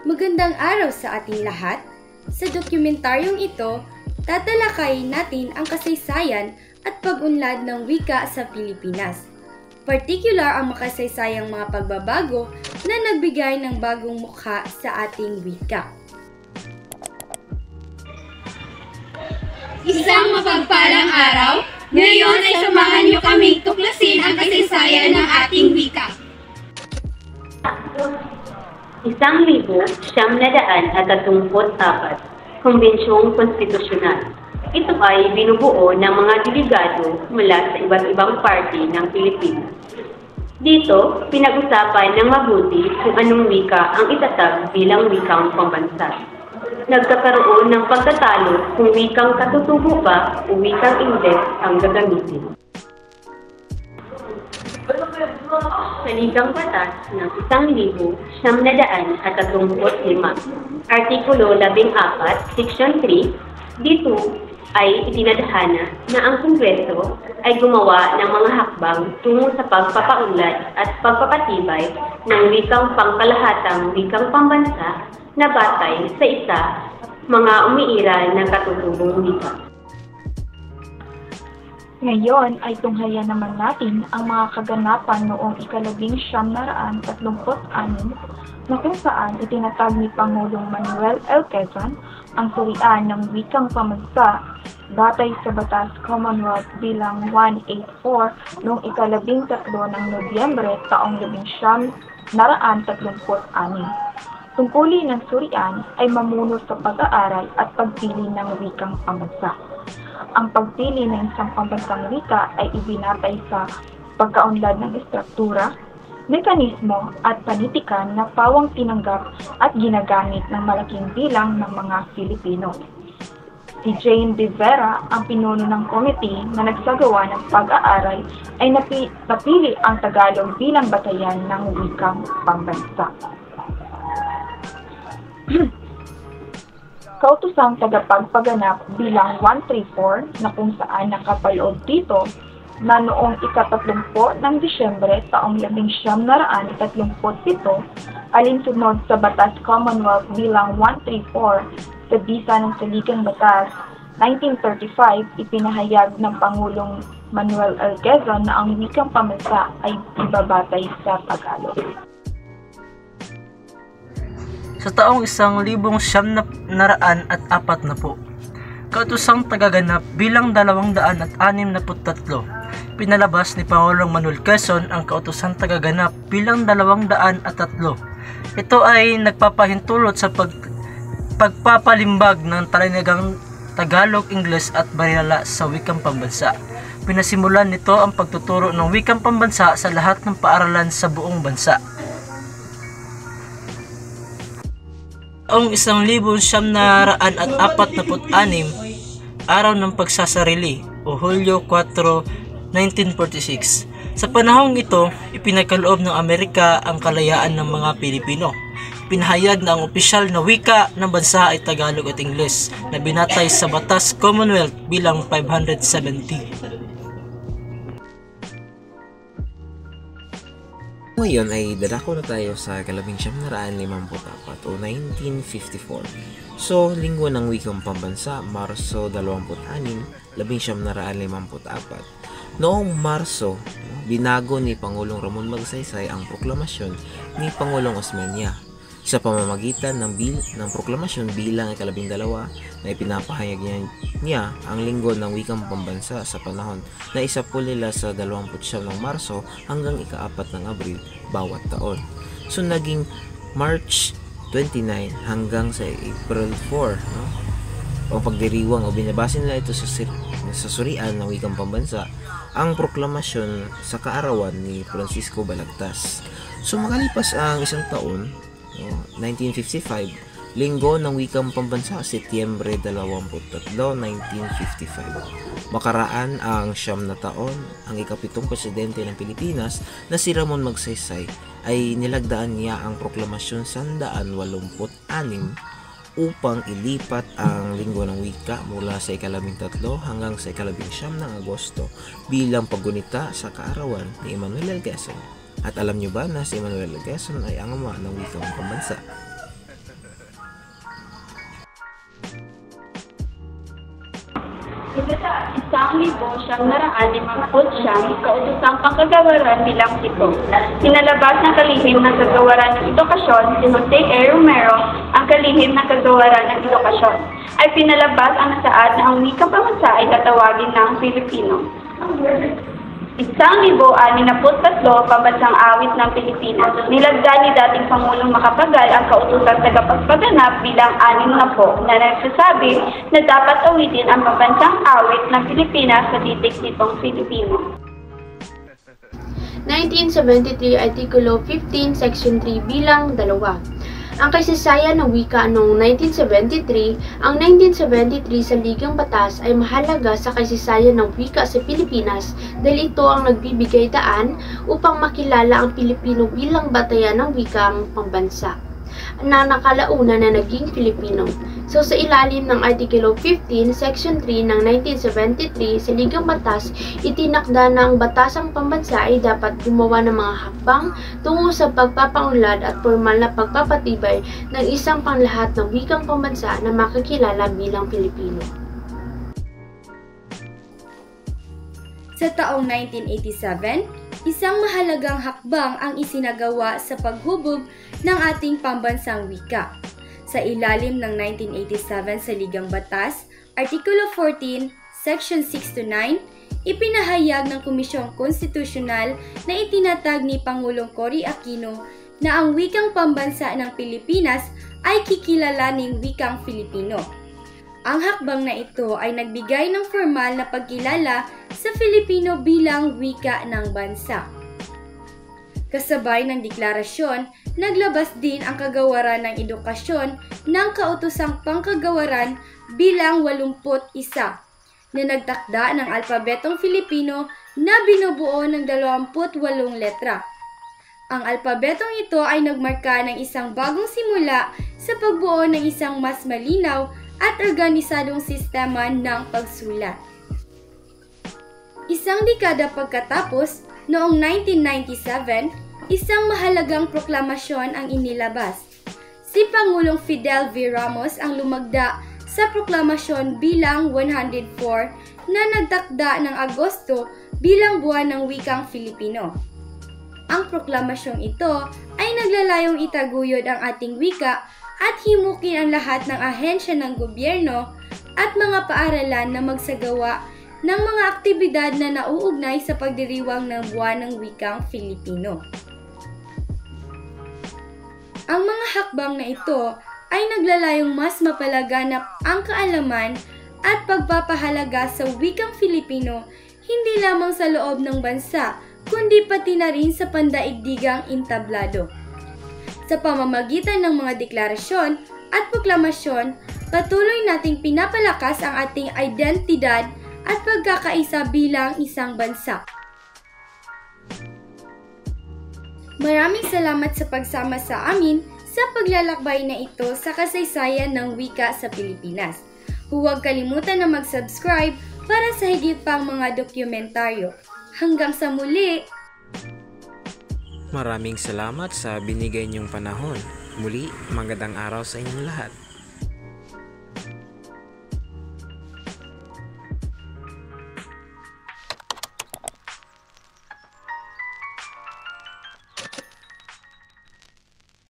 Magandang araw sa ating lahat. Sa dokumentaryong ito, tatalakayin natin ang kasaysayan at pag-unlad ng wika sa Pilipinas. Partikular ang makasaysayang mga pagbabago na nagbigay ng bagong mukha sa ating wika. Isang mapagpalang araw, ngayon ay samahan niyo kaming tuklasin ang kasaysayan ng ating wika. 1934, Kumbensyong Konstitusyonal. Ito ay binubuo ng mga delegado mula sa iba't ibang party ng Pilipinas. Dito, pinag-usapan ng mabuti kung anong wika ang itatag bilang wikang pambansa. Nagkakaroon ng pagtatalo kung wikang katutubo ba o wikang index ang gagamitin. Saligang Batas ng 1935, Artikulo 14, Section 3, dito ay itinadhana na ang Kongreso ay gumawa ng mga hakbang tungo sa pagpapaunlad at pagpapatibay ng wikang pangkalahatang wikang pambansa na batay sa isa mga umiiral na katutubong wika. Ngayon ay tunghayan naman natin ang mga kaganapan noong ika-1936 na kung saan itinatag ni Pangulong Manuel L. Quezon ang surian ng wikang pambansa batay sa Batas Commonwealth bilang 184 noong ika-13 ng Nobyembre taong 1936. Tungkulin ng surian ay mamuno sa pag-aaral at pagpili ng wikang pambansa. Ang pagpili ng isang pambansang wika ay ibinatay sa pagkaunlad ng estruktura, mekanismo at panitikan na pawang tinanggap at ginagamit ng malaking bilang ng mga Filipino. Si Jane De Vera, ang pinuno ng committee na nagsagawa ng pag-aaral, ay napili ang Tagalog bilang batayan ng wikang pambansa. Kautosang tagapagpaganap bilang 134 na kung saan nakapaloob dito na noong ika-30 ng Disyembre taong 1937 alinsunod sa Batas Commonwealth bilang 134 sa bisa ng Saligang Batas 1935, ipinahayag ng Pangulong Manuel L. Quezon na ang wikang pambansa ay ibabatay sa Tagalog. Sa taong 1940, kautosang tagaganap bilang 263, pinalabas ni Pangulong Manuel Quezon ang kautosang tagaganap bilang 203. Ito ay nagpapahintulot sa pagpapalimbag ng talinagang Tagalog, Ingles at Barilala sa wikang pambansa. Pinasimulan nito ang pagtuturo ng wikang pambansa sa lahat ng paaralan sa buong bansa. Taong 1946, araw ng pagsasarili o Hulyo 4, 1946. Sa panahong ito, ipinagkaloob ng Amerika ang kalayaan ng mga Pilipino. Pinahayag na ang opisyal na wika ng bansa ay Tagalog at Ingles na binatay sa Batas Commonwealth bilang 570. Ngayon ay dadako na tayo sa ika-1954 o 1954. So, linggo ng wikang pambansa, Marso 26, 1954. Noong Marso, binago ni Pangulong Ramon Magsaysay ang proklamasyon ni Pangulong Osmeña sa pamamagitan ng proklamasyon bilang ika-12 na ipinapahayag niya ang linggo ng wikang pambansa sa panahon na isapul nila sa 29 ng Marso hanggang ika-4 ng Abril bawat taon. So naging March 29 hanggang sa April 4, o pagdiriwang o binabasin nila ito sa surian ng wikang pambansa ang proklamasyon sa kaarawan ni Francisco Balagtas. So makalipas ang isang taon, 1955, linggo ng wikang pambansa, Setyembre 23, 1955. Makaraan ang 9 na taon, ang ika-7 presidente ng Pilipinas na si Ramon Magsaysay ay nilagdaan niya ang proklamasyon 186 upang ilipat ang linggo ng wika mula sa ika-13 hanggang sa ika-19 ng Agosto bilang paggunita sa kaarawan ni Manuel L. Quezon. At alam nyo ba na si Manuel L. Quezon ay ang ama ng wikang pambansa? Siyang kautosang pangkagawaran bilang 7. Pinalabas ng kalihim ng kagawaran ng edukasyon si Jose A. Romero ang kalihim ng kagawaran ng edukasyon. Ay pinalabas ang nasaad na ang wikang pambansa ay tatawagin ng Filipino. 1,063 pambansang awit ng Pilipinas. Nilagda ni dating Pangulong Macapagal ang kautosang tagapagpaganap bilang 60 na nagsasabi na dapat awitin ang pambansang awit ng Pilipinas sa titik nitong Filipino. 1973 Artikulo 15, Section 3 bilang 2. Ang kasaysayan ng wika noong 1973, ang 1973 sa Ligang Batas ay mahalaga sa kasaysayan ng wika sa Pilipinas dahil ito ang nagbibigay daan upang makilala ang Pilipino bilang batayan ng wikang pambansa na nakalauna na naging Filipino. So sa ilalim ng Artikulo 15, Section 3 ng 1973 sa Ligang Batas, itinakda na ang batasang pambansa ay dapat gumawa ng mga hakbang tungo sa pagpapaunlad at formal na pagpapatibay ng isang panglahat ng wikang pambansa na makikilala bilang Pilipino. Sa taong 1987, isang mahalagang hakbang ang isinagawa sa paghubog ng ating pambansang wika. Sa ilalim ng 1987 sa Ligang Batas, Artikulo 14, Section 6 to 9, ipinahayag ng Komisyong Konstitusyonal na itinatag ni Pangulong Cory Aquino na ang wikang pambansa ng Pilipinas ay kikilalaning wikang Filipino. Ang hakbang na ito ay nagbigay ng formal na pagkilala sa Filipino bilang wika ng bansa. Kasabay ng deklarasyon, naglabas din ang kagawaran ng edukasyon ng kautosang pangkagawaran bilang 81 na nagtakda ng alpabetong Filipino na binubuo ng 28 letra. Ang alpabetong ito ay nagmarka ng isang bagong simula sa pagbuo ng isang mas malinaw at organisadong sistema ng pagsulat. Isang dekada pagkatapos, noong 1997, isang mahalagang proklamasyon ang inilabas. Si Pangulong Fidel V. Ramos ang lumagda sa proklamasyon bilang 104 na nagtakda ng Agosto bilang buwan ng wikang Filipino. Ang proklamasyong ito ay naglalayong itaguyod ang ating wika at himukin ang lahat ng ahensya ng gobyerno at mga paaralan na magsagawa ng mga aktibidad na nauugnay sa pagdiriwang ng buwan ng wikang Filipino. Ang mga hakbang na ito ay naglalayong mas mapalaganap ang kaalaman at pagpapahalaga sa wikang Filipino hindi lamang sa loob ng bansa kundi pati na rin sa pandaigdigang entablado. Sa pamamagitan ng mga deklarasyon at proklamasyon, patuloy nating pinapalakas ang ating identidad at pagkakaisa bilang isang bansa. Maraming salamat sa pagsama sa amin sa paglalakbay na ito sa kasaysayan ng wika sa Pilipinas. Huwag kalimutan na mag-subscribe para sa higit pang mga dokumentaryo. Hanggang sa muli! Maraming salamat sa binigay niyong panahon. Muli, magandang araw sa inyong lahat.